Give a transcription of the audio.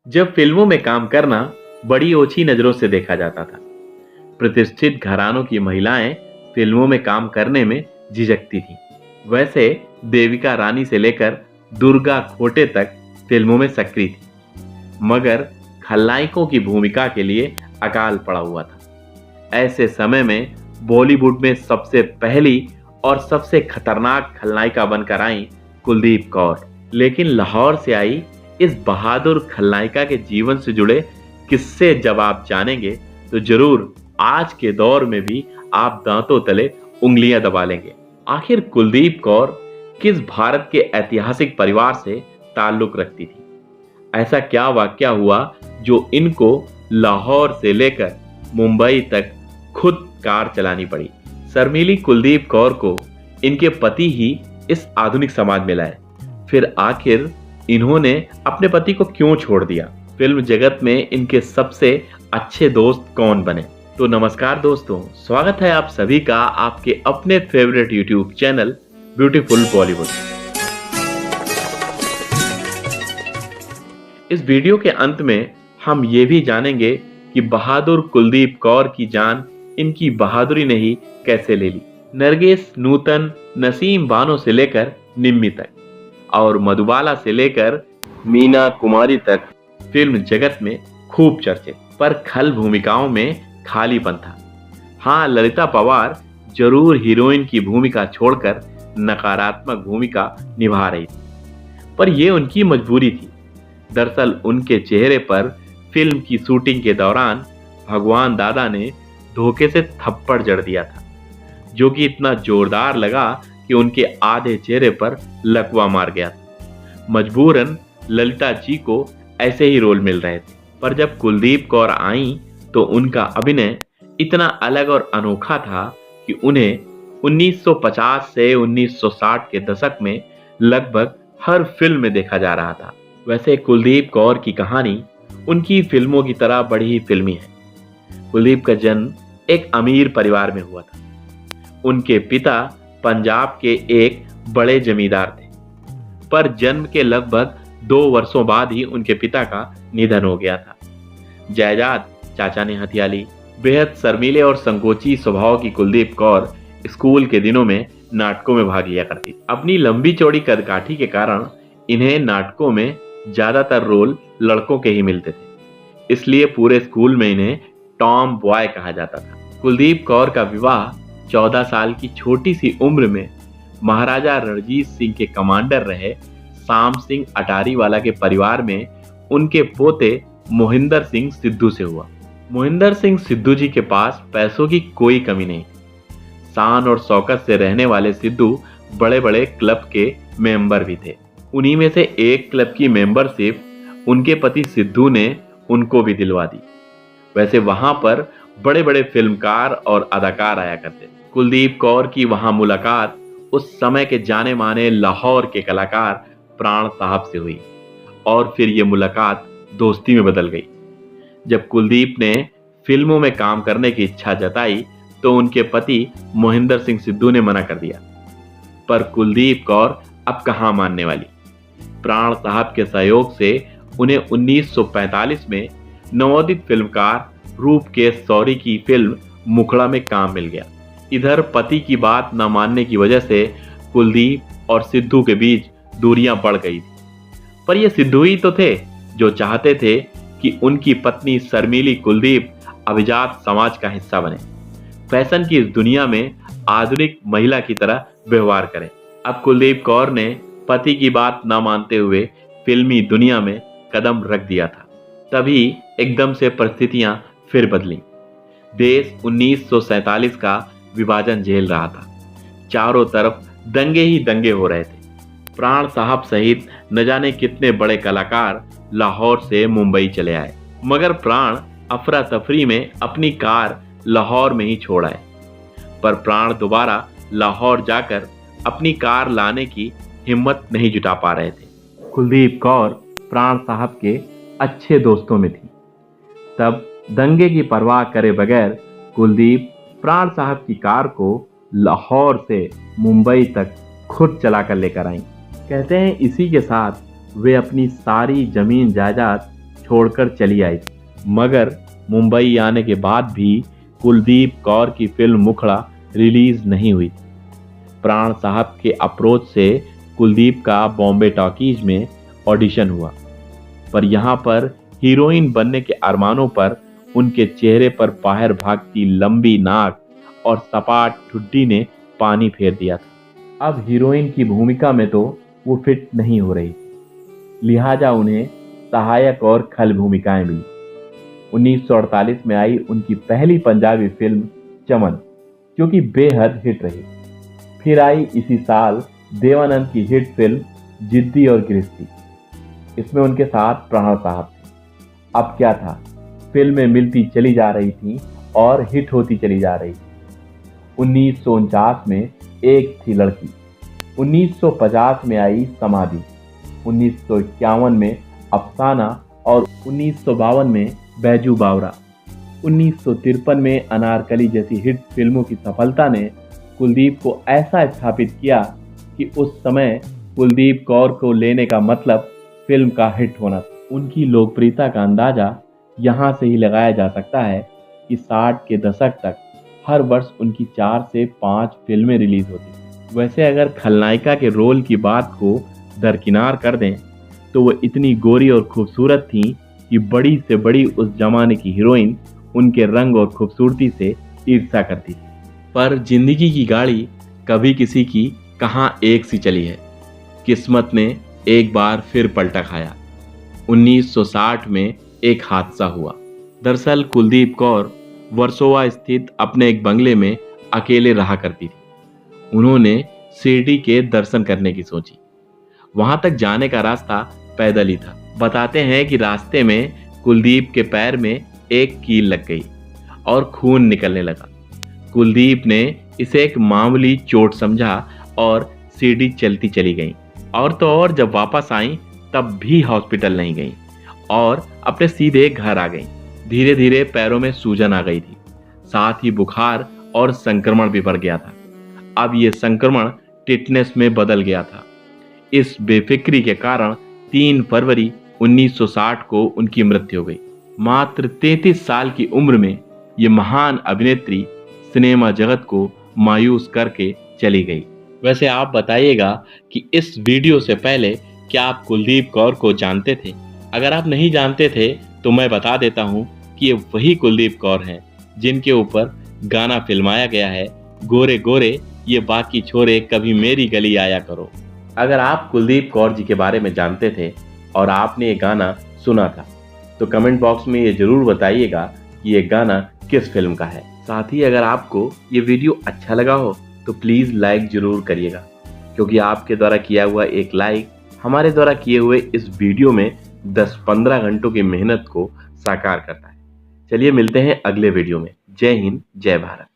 जब फिल्मों में काम करना बड़ी ओछी नजरों से देखा जाता था। प्रतिष्ठित घरानों की महिलाएं फिल्मों में काम करने में झिझकती थीं। वैसे देविका रानी से लेकर दुर्गा खोटे तक फिल्मों में सक्रिय थी, मगर खलनायकों की भूमिका के लिए अकाल पड़ा हुआ था। ऐसे समय में बॉलीवुड में सबसे पहली और सबसे खतरनाक खलनायिका बनकर आई कुलदीप कौर। लेकिन लाहौर से आई इस बहादुर खलनायिका के जीवन से जुड़े किस्से जब आप जानेंगे तो जरूर आज के दौर में भी आप दांतों तले उंगलियां दबा लेंगे। आखिर कुलदीप कौर किस भारत के ऐतिहासिक परिवार से ताल्लुक रखती थी? ऐसा क्या वाकया हुआ जो इनको लाहौर से लेकर मुंबई तक खुद कार चलानी पड़ी? शर्मीली कुलदीप कौर को इनके पति ही इस आधुनिक समाज में लाए। फिर आखिर इन्होंने अपने पति को क्यों छोड़ दिया? फिल्म जगत में इनके सबसे अच्छे दोस्त कौन बने? तो नमस्कार दोस्तों, स्वागत है आप सभी का आपके अपने favourite YouTube channel beautiful Bollywood. इस वीडियो के अंत में हम ये भी जानेंगे कि बहादुर कुलदीप कौर की जान इनकी बहादुरी ने ही कैसे ले ली। नरगिस, नूतन, नसीम बानो से लेकर निम्मी तक और मधुबाला से लेकर मीना कुमारी तक फिल्म जगत में खूब चर्चे, पर खल भूमिकाओं में खालीपन था। हाँ, ललिता पवार जरूर हीरोइन की भूमिका छोड़कर नकारात्मक भूमिका निभा रही थी, पर यह उनकी मजबूरी थी। दरअसल उनके चेहरे पर फिल्म की शूटिंग के दौरान भगवान दादा ने धोखे से थप्पड़ जड़ दिया था, जो कि इतना जोरदार लगा कि उनके आधे चेहरे पर लकवा मार गया था। मजबूरन ललिता जी को ऐसे ही रोल मिल रहे थे, पर जब कुलदीप कौर आई तो उनका अभिनय इतना अलग और अनोखा था कि उन्हें 1950 से 1960 के दशक में लगभग हर फिल्म में देखा जा रहा था। वैसे कुलदीप कौर की कहानी उनकी फिल्मों की तरह बड़ी ही फिल्मी है। कुलदीप का जन्म एक अमीर परिवार में हुआ था। उनके पिता पंजाब के एक बड़े जमींदार थे, पर जन्म के लगभग 2 वर्षों बाद ही उनके पिता का निधन हो गया था। जायदाद चाचा ने हथिया ली। बेहद शर्मीले और संकोची स्वभाव की कुलदीप कौर स्कूल के दिनों में नाटकों में भाग लिया करती। अपनी लंबी चौड़ी कदकाठी के कारण इन्हें नाटकों में ज्यादातर रोल लड़कों के ही मिलते थे, इसलिए पूरे स्कूल में इन्हें टॉम बॉय कहा जाता था। कुलदीप कौर का विवाह 14 साल की छोटी सी उम्र में महाराजा रणजीत सिंह के कमांडर रहे शाम सिंह अटारीवाला के परिवार में उनके पोते मोहिंदर सिंह सिद्धू से हुआ। मोहिंदर सिंह सिद्धू जी के पास पैसों की कोई कमी नहीं। शान और शौकत से रहने वाले सिद्धू बड़े बड़े क्लब के मेंबर भी थे। उन्हीं में से एक क्लब की मेंबरशिप उनके पति सिद्धू ने उनको भी दिलवा दी। वैसे वहां पर बड़े बड़े फिल्मकार और अदाकार आया करते। कुलदीप कौर की वहां मुलाकात उस समय के जाने माने लाहौर के कलाकार प्राण साहब से हुई और फिर ये मुलाकात दोस्ती में बदल गई। जब कुलदीप ने फिल्मों में काम करने की इच्छा जताई तो उनके पति मोहिंदर सिंह सिद्धू ने मना कर दिया, पर कुलदीप कौर अब कहां मानने वाली। प्राण साहब के सहयोग से उन्हें 1945 में नवोदित फिल्मकार रूपकेश शौरी की फिल्म मुखड़ा में काम मिल गया। इधर पति की बात न मानने की वजह से कुलदीप और सिद्धू के बीच दूरियां बढ़ गई थी, पर ये सिद्धू ही तो थे जो चाहते थे कि उनकी पत्नी शर्मीली कुलदीप अभिजात समाज का हिस्सा बने, फैशन की इस दुनिया में आधुनिक महिला की तरह व्यवहार करें। अब कुलदीप कौर ने पति की बात न मानते हुए फिल्मी दुनिया में कदम रख दिया था। तभी एकदम से परिस्थितियां फिर बदली। देश 1947 का विभाजन झेल रहा था। चारों तरफ दंगे ही दंगे हो रहे थे। प्राण साहब सहित न जाने कितने बड़े कलाकार लाहौर से मुंबई चले आए, मगर प्राण अफरा तफरी में अपनी कार लाहौर में ही छोड़ आए। पर प्राण दोबारा लाहौर जाकर अपनी कार लाने की हिम्मत नहीं जुटा पा रहे थे। कुलदीप कौर प्राण साहब के अच्छे दोस्तों में थी। तब दंगे की परवाह करे बगैर कुलदीप प्राण साहब की कार को लाहौर से मुंबई तक खुद चलाकर लेकर आई। कहते हैं इसी के साथ वे अपनी सारी जमीन जायदाद छोड़कर चली आई थी। मगर मुंबई आने के बाद भी कुलदीप कौर की फिल्म मुखड़ा रिलीज नहीं हुई। प्राण साहब के अप्रोच से कुलदीप का बॉम्बे टॉकीज में ऑडिशन हुआ, पर यहाँ पर हीरोइन बनने के अरमानों पर उनके चेहरे पर बाहर भागती लंबी नाक और सपाट ठुड्डी ने पानी फेर दिया था। अब हीरोइन की भूमिका में तो वो फिट नहीं हो रही, लिहाजा उन्हें सहायक और खल भूमिकाएं मिली। 1948 में आई उनकी पहली पंजाबी फिल्म चमन, जो कि बेहद हिट रही। फिर आई इसी साल देवानंद की हिट फिल्म जिद्दी और गृहस्थी। इसमें उनके साथ प्राण साहब थे। अब क्या था, फिल्में मिलती चली जा रही थीं और हिट होती चली जा रही थी। 1949 में एक थी लड़की, 1950 में आई समाधि, 1951 में अफसाना और 1952 में बैजू बावरा। 1953 में अनारकली जैसी हिट फिल्मों की सफलता ने कुलदीप को ऐसा स्थापित किया कि उस समय कुलदीप कौर को लेने का मतलब फिल्म का हिट होना था। उनकी लोकप्रियता का अंदाजा यहाँ से ही लगाया जा सकता है कि 60 के दशक तक हर वर्ष उनकी 4 से 5 फिल्में रिलीज होती थी। वैसे अगर खलनायिका के रोल की बात को दरकिनार कर दें तो वो इतनी गोरी और खूबसूरत थी कि बड़ी से बड़ी उस जमाने की हीरोइन उनके रंग और खूबसूरती से ईर्ष्या करती थी। पर जिंदगी की गाड़ी कभी किसी की कहाँ एक सी चली है। किस्मत ने एक बार फिर पलटा खाया। 1960 में एक हादसा हुआ। दरअसल कुलदीप कौर वर्सोवा स्थित अपने एक बंगले में अकेले रहा करती थी। उन्होंने शिरडी के दर्शन करने की सोची। वहां तक जाने का रास्ता पैदल ही था। बताते हैं कि रास्ते में कुलदीप के पैर में एक कील लग गई और खून निकलने लगा। कुलदीप ने इसे एक मामूली चोट समझा और सीढ़ी चलती चली गई। और तो और जब वापस आई तब भी हॉस्पिटल नहीं गई और अपने सीधे घर आ गई। धीरे धीरे पैरों में सूजन आ गई थी, साथ ही बुखार और संक्रमण भी बढ़ गया था। अब ये संक्रमण टिटनेस में बदल गया था। इस बेफिक्री के कारण 3 फरवरी 1960 को उनकी मृत्यु हो गई। मात्र 33 साल की उम्र में ये महान अभिनेत्री सिनेमा जगत को मायूस करके चली गई। वैसे आप बताइएगा कि इस वीडियो से पहले क्या आप कुलदीप कौर को जानते थे? अगर आप नहीं जानते थे तो मैं बता देता हूँ कि ये वही कुलदीप कौर हैं जिनके ऊपर गाना फिल्माया गया है, गोरे गोरे ये बाकी छोरे कभी मेरी गली आया करो। अगर आप कुलदीप कौर जी के बारे में जानते थे और आपने ये गाना सुना था तो कमेंट बॉक्स में ये जरूर बताइएगा कि ये गाना किस फिल्म का है। साथ ही अगर आपको ये वीडियो अच्छा लगा हो तो प्लीज़ लाइक जरूर करिएगा, क्योंकि आपके द्वारा किया हुआ एक लाइक हमारे द्वारा किए हुए इस वीडियो में 10-15 घंटों की मेहनत को साकार करता है। चलिए मिलते हैं अगले वीडियो में। जय हिंद, जय भारत।